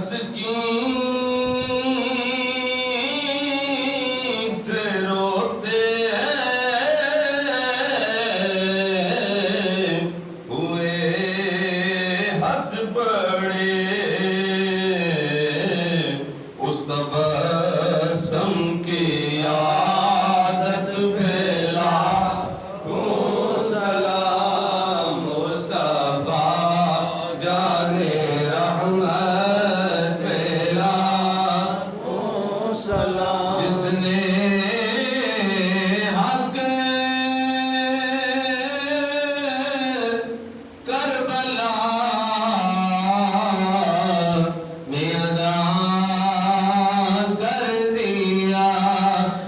تسکین سے روتے ہوئے ہنس پڑے اس تبسم کی عادت پھیلا سلام مصطفیٰ جانے رحمت پھیلا سلام جس نے حق کربلا میں ادا کر دیا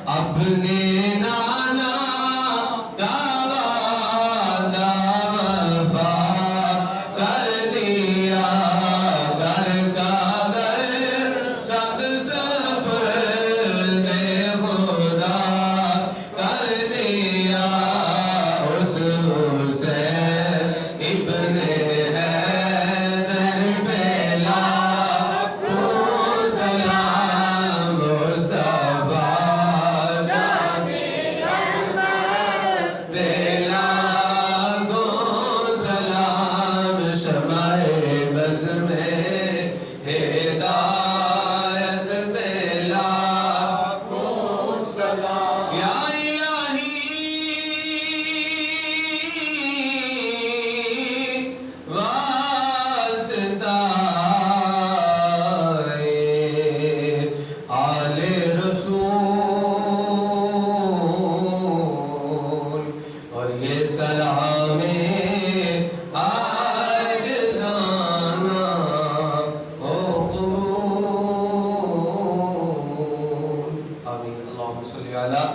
اپنے نانا کا وعدہ وفا کر دیا گھر کا گھر سب سپرد خدا کر دیا اس حسین ابن حیدر پہ لاکھوں سلام مصطفیٰ جانے رحمت پہ لاکھوں سلام شمع بز میں ہدایت پہ لاکھوں سلام یا الہی واسطہ آل رسول اور یہ سلام عاجزانہ ہو قبول آمین اللہم صلی علی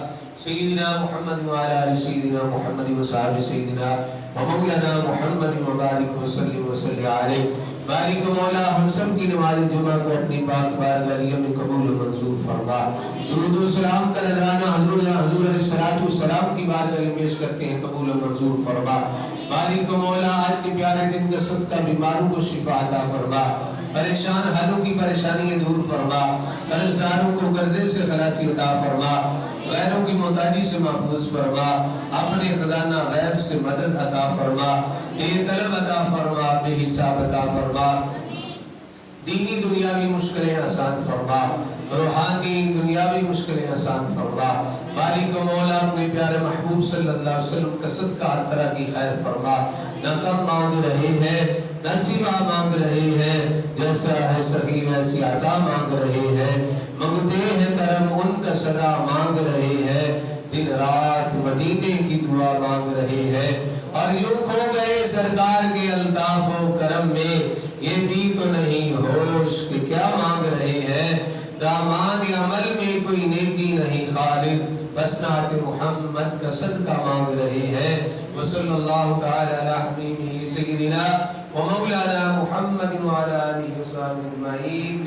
سیدنا محمد وعلی آل سیدنا محمد وصحبہ سیدنا ومولانا محمد وبارک وسلم وسلم علیہ بارک مولا ہم سب کی نماز جمعہ کو اپنی پاک بارگاہ میں قبول و منظور فرما درود و سلام کا نذرانہ حضور علیہ السلام کی بارگاہ میں پیش کرتے ہیں قبول و منظور فرما بارک مولا آج کے پیارے دن کا صدقہ بیماروں کو شفا عطا فرما پریشان حالوں کی پریشانیاں دور فرما قرض داروں کو قرضے سے خلاصی عطا فرما غیروں کی محتاجی سے محفوظ فرما اپنے خزانہ غیب سے مدد عطا فرما بے طلب عطا فرما بے حساب عطا فرما دینی دنیاوی مشکلیں آسان فرما روحانی دنیاوی مشکلیں آسان فرما مالک و مولا اپنے پیارے محبوب صلی اللہ علیہ وسلم کا صدقہ ہر طرح کی خیر فرما نہ کم مانگ رہے ہیں نہ سوا مانگ رہے ہیں جیسا ہے سخی ویسی عطا مانگ رہے ہیں منگتے ہیں کرم ان کا صدا مانگ رہے ہیں دن رات مدینے کی دعا مانگ رہے ہیں اور یوں کھو گئے سرکار کے الطاف و کرم میں یہ بھی تو نہیں ہوش کہ کیا مانگ رہے ہیں دامان عمل میں کوئی نیکی نہیں خالد بس نعت محمد کا صدقہ مانگ رہے ہیں وصلی اللہ تعالی علی حبیبہ سیدنا ومولانا محمد وعلی آلہ وصحبہ اجمعین